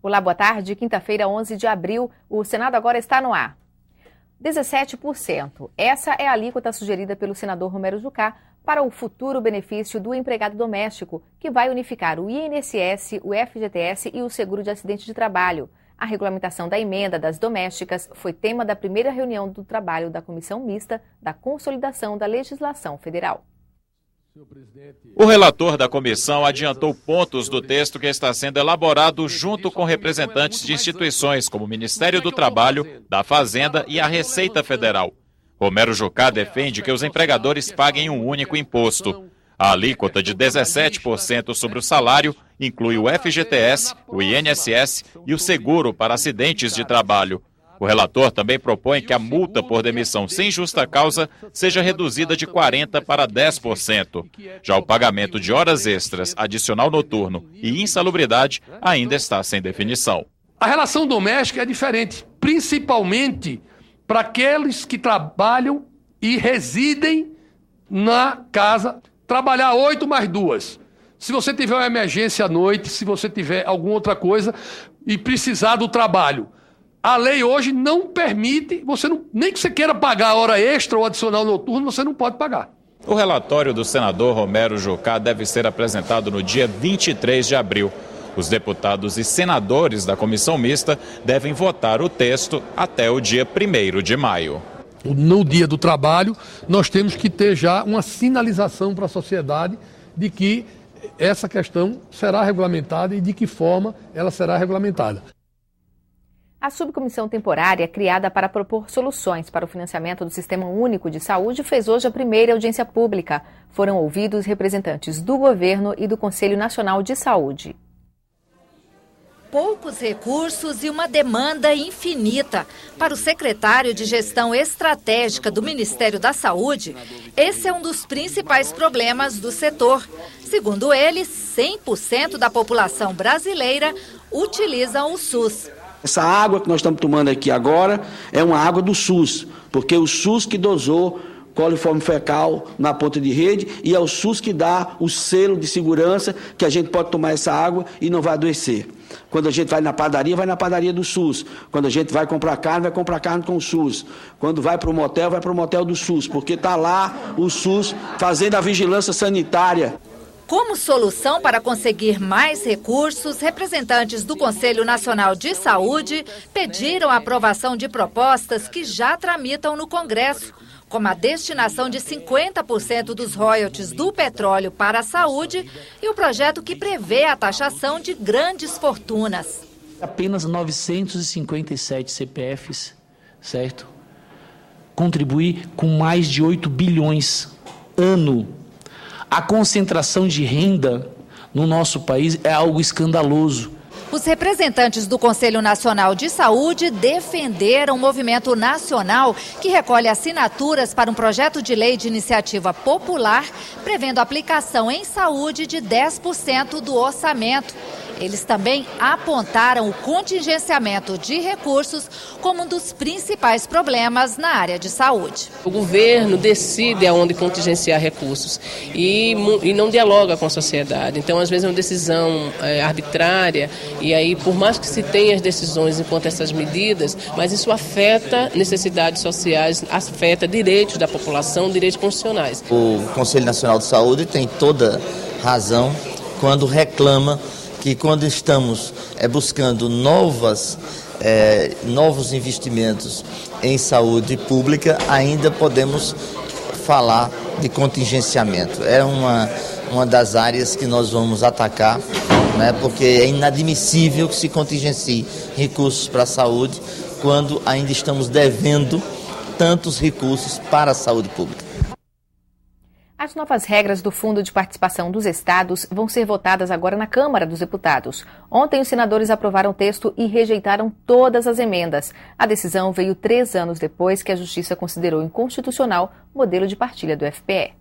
Olá, boa tarde. Quinta-feira, 11 de abril, o Senado agora está no ar. 17%. Essa é a alíquota sugerida pelo senador Romero Jucá para o futuro benefício do empregado doméstico, que vai unificar o INSS, o FGTS e o seguro de acidente de trabalho. A regulamentação da emenda das domésticas foi tema da primeira reunião do trabalho da Comissão Mista da Consolidação da Legislação Federal. O relator da comissão adiantou pontos do texto que está sendo elaborado junto com representantes de instituições como o Ministério do Trabalho, da Fazenda e a Receita Federal. Romero Jucá defende que os empregadores paguem um único imposto. A alíquota de 17% sobre o salário inclui o FGTS, o INSS e o seguro para acidentes de trabalho. O relator também propõe que a multa por demissão sem justa causa seja reduzida de 40% para 10%. Já o pagamento de horas extras, adicional noturno e insalubridade ainda está sem definição. A relação doméstica é diferente, principalmente para aqueles que trabalham e residem na casa. Trabalhar 8 mais 2. Se você tiver uma emergência à noite, se você tiver alguma outra coisa e precisar do trabalho, a lei hoje não permite, nem que você queira pagar a hora extra ou adicional noturno, você não pode pagar. O relatório do senador Romero Jucá deve ser apresentado no dia 23 de abril. Os deputados e senadores da comissão mista devem votar o texto até o dia 1º de maio. No dia do trabalho, nós temos que ter já uma sinalização para a sociedade de que essa questão será regulamentada e de que forma ela será regulamentada. A subcomissão temporária, criada para propor soluções para o financiamento do Sistema Único de Saúde, fez hoje a primeira audiência pública. Foram ouvidos representantes do governo e do Conselho Nacional de Saúde. Poucos recursos e uma demanda infinita. Para o secretário de Gestão Estratégica do Ministério da Saúde, esse é um dos principais problemas do setor. Segundo ele, 100% da população brasileira utiliza o SUS. Essa água que nós estamos tomando aqui agora é uma água do SUS, porque o SUS que dosou coliforme fecal na ponta de rede e é o SUS que dá o selo de segurança que a gente pode tomar essa água e não vai adoecer. Quando a gente vai na padaria do SUS. Quando a gente vai comprar carne, vai comprar carne com o SUS. Quando vai para o motel, vai para o motel do SUS, porque está lá o SUS fazendo a vigilância sanitária. Como solução para conseguir mais recursos, representantes do Conselho Nacional de Saúde pediram a aprovação de propostas que já tramitam no Congresso, como a destinação de 50% dos royalties do petróleo para a saúde e o projeto que prevê a taxação de grandes fortunas. Apenas 957 CPFs, certo? Contribuir com mais de 8 bilhões ano. A concentração de renda no nosso país é algo escandaloso. Os representantes do Conselho Nacional de Saúde defenderam o movimento nacional que recolhe assinaturas para um projeto de lei de iniciativa popular, prevendo aplicação em saúde de 10% do orçamento. Eles também apontaram o contingenciamento de recursos como um dos principais problemas na área de saúde. O governo decide aonde contingenciar recursos e não dialoga com a sociedade. Então, às vezes, é uma decisão arbitrária e aí, por mais que se tenha as decisões enquanto essas medidas, mas isso afeta necessidades sociais, afeta direitos da população, direitos constitucionais. O Conselho Nacional de Saúde tem toda razão quando reclama que quando estamos buscando novos investimentos em saúde pública, ainda podemos falar de contingenciamento. É uma das áreas que nós vamos atacar, né, porque é inadmissível que se contingencie recursos para a saúde quando ainda estamos devendo tantos recursos para a saúde pública. As novas regras do Fundo de Participação dos Estados vão ser votadas agora na Câmara dos Deputados. Ontem, os senadores aprovaram o texto e rejeitaram todas as emendas. A decisão veio 3 anos depois que a Justiça considerou inconstitucional o modelo de partilha do FPE.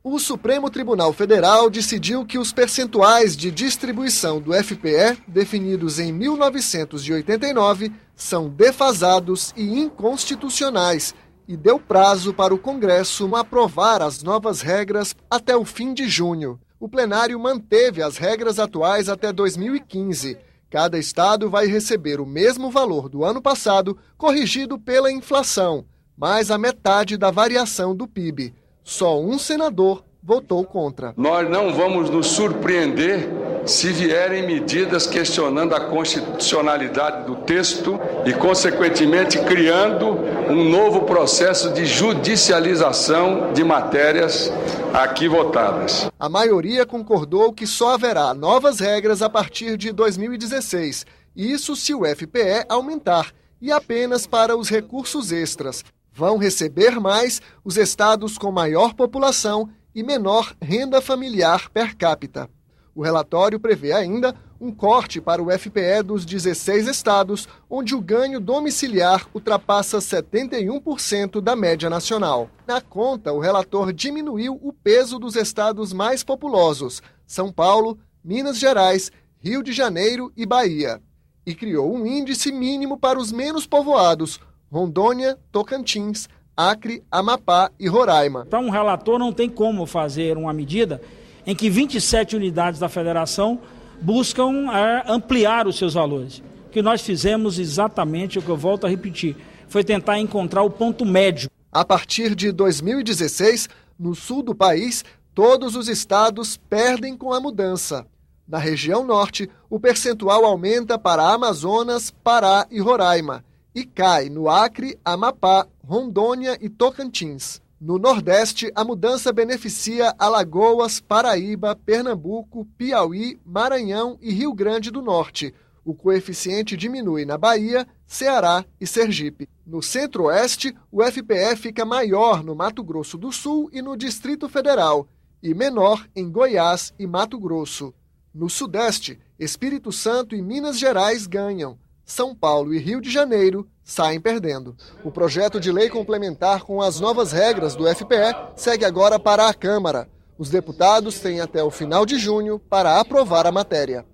O Supremo Tribunal Federal decidiu que os percentuais de distribuição do FPE, definidos em 1989, são defasados e inconstitucionais, e deu prazo para o Congresso aprovar as novas regras até o fim de junho. o plenário manteve as regras atuais até 2015. Cada estado vai receber o mesmo valor do ano passado, corrigido pela inflação, mais a metade da variação do PIB. Só um senador votou contra. Nós não vamos nos surpreender se vierem medidas questionando a constitucionalidade do texto e, consequentemente, criando um novo processo de judicialização de matérias aqui votadas. A maioria concordou que só haverá novas regras a partir de 2016, isso se o FPE aumentar, e apenas para os recursos extras. Vão receber mais os estados com maior população e menor renda familiar per capita. O relatório prevê ainda um corte para o FPE dos 16 estados, onde o ganho domiciliar ultrapassa 71% da média nacional. Na conta, o relator diminuiu o peso dos estados mais populosos, São Paulo, Minas Gerais, Rio de Janeiro e Bahia, e criou um índice mínimo para os menos povoados, Rondônia, Tocantins, Acre, Amapá e Roraima. Para um relator não tem como fazer uma medida em que 27 unidades da federação buscam ampliar os seus valores. O que nós fizemos exatamente, o que eu volto a repetir, foi tentar encontrar o ponto médio. A partir de 2016, no sul do país, todos os estados perdem com a mudança. Na região norte, o percentual aumenta para Amazonas, Pará e Roraima, e cai no Acre, Amapá, Rondônia e Tocantins. No Nordeste, a mudança beneficia Alagoas, Paraíba, Pernambuco, Piauí, Maranhão e Rio Grande do Norte. O coeficiente diminui na Bahia, Ceará e Sergipe. No Centro-Oeste, o FPE fica maior no Mato Grosso do Sul e no Distrito Federal, e menor em Goiás e Mato Grosso. No Sudeste, Espírito Santo e Minas Gerais ganham. São Paulo e Rio de Janeiro saem perdendo. O projeto de lei complementar com as novas regras do FPE segue agora para a Câmara. Os deputados têm até o final de junho para aprovar a matéria.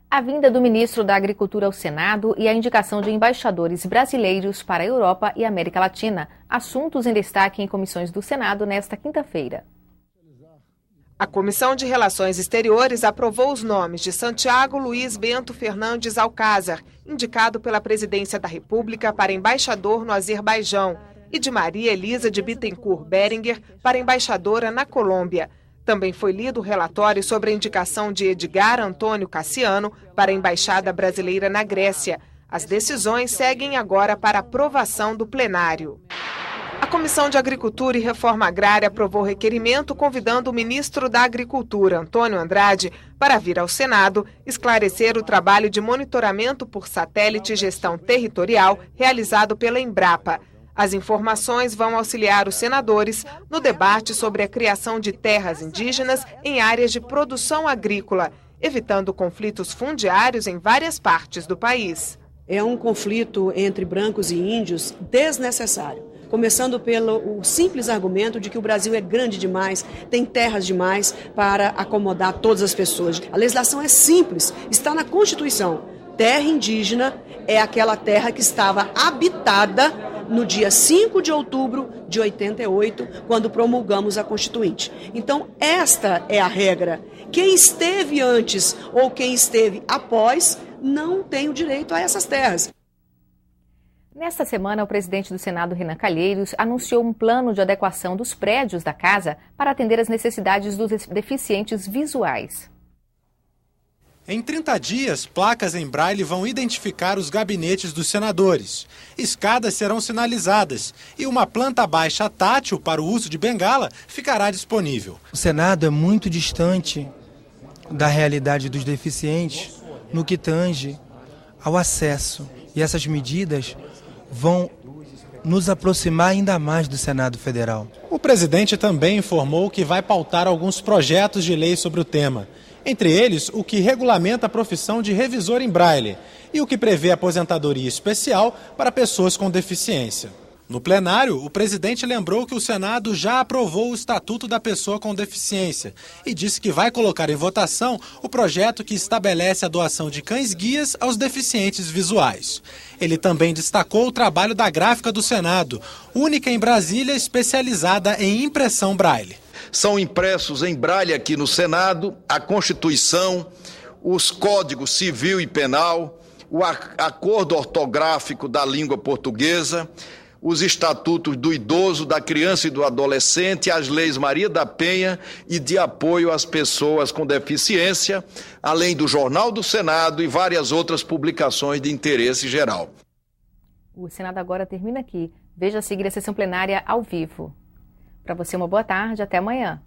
A vinda do ministro da Agricultura ao Senado e a indicação de embaixadores brasileiros para a Europa e América Latina. Assuntos em destaque em comissões do Senado nesta quinta-feira. A Comissão de Relações Exteriores aprovou os nomes de Santiago Luiz Bento Fernandes Alcázar, indicado pela Presidência da República para embaixador no Azerbaijão, e de Maria Elisa de Bittencourt Beringer para embaixadora na Colômbia. Também foi lido o relatório sobre a indicação de Edgar Antônio Cassiano para a Embaixada Brasileira na Grécia. As decisões seguem agora para aprovação do plenário. A Comissão de Agricultura e Reforma Agrária aprovou requerimento convidando o ministro da Agricultura, Antônio Andrade, para vir ao Senado esclarecer o trabalho de monitoramento por satélite e gestão territorial realizado pela Embrapa. As informações vão auxiliar os senadores no debate sobre a criação de terras indígenas em áreas de produção agrícola, evitando conflitos fundiários em várias partes do país. É um conflito entre brancos e índios desnecessário. Começando pelo simples argumento de que o Brasil é grande demais, tem terras demais para acomodar todas as pessoas. A legislação é simples, está na Constituição. Terra indígena é aquela terra que estava habitada no dia 5 de outubro de 88, quando promulgamos a Constituinte. Então, esta é a regra. Quem esteve antes ou quem esteve após não tem o direito a essas terras. Nesta semana, o presidente do Senado, Renan Calheiros, anunciou um plano de adequação dos prédios da casa para atender às necessidades dos deficientes visuais. Em 30 dias, placas em braille vão identificar os gabinetes dos senadores. Escadas serão sinalizadas e uma planta baixa tátil para o uso de bengala ficará disponível. O Senado é muito distante da realidade dos deficientes no que tange ao acesso. E essas medidas vão nos aproximar ainda mais do Senado Federal. O presidente também informou que vai pautar alguns projetos de lei sobre o tema. Entre eles, o que regulamenta a profissão de revisor em braille e o que prevê aposentadoria especial para pessoas com deficiência. No plenário, o presidente lembrou que o Senado já aprovou o Estatuto da Pessoa com Deficiência e disse que vai colocar em votação o projeto que estabelece a doação de cães-guias aos deficientes visuais. Ele também destacou o trabalho da Gráfica do Senado, única em Brasília especializada em impressão braille. São impressos em braille aqui no Senado a Constituição, os Códigos Civil e Penal, o Acordo Ortográfico da Língua Portuguesa, os Estatutos do Idoso, da Criança e do Adolescente, as leis Maria da Penha e de apoio às pessoas com deficiência, além do Jornal do Senado e várias outras publicações de interesse geral. O Senado agora termina aqui. Veja a seguir a sessão plenária ao vivo. Para você, uma boa tarde. Até amanhã.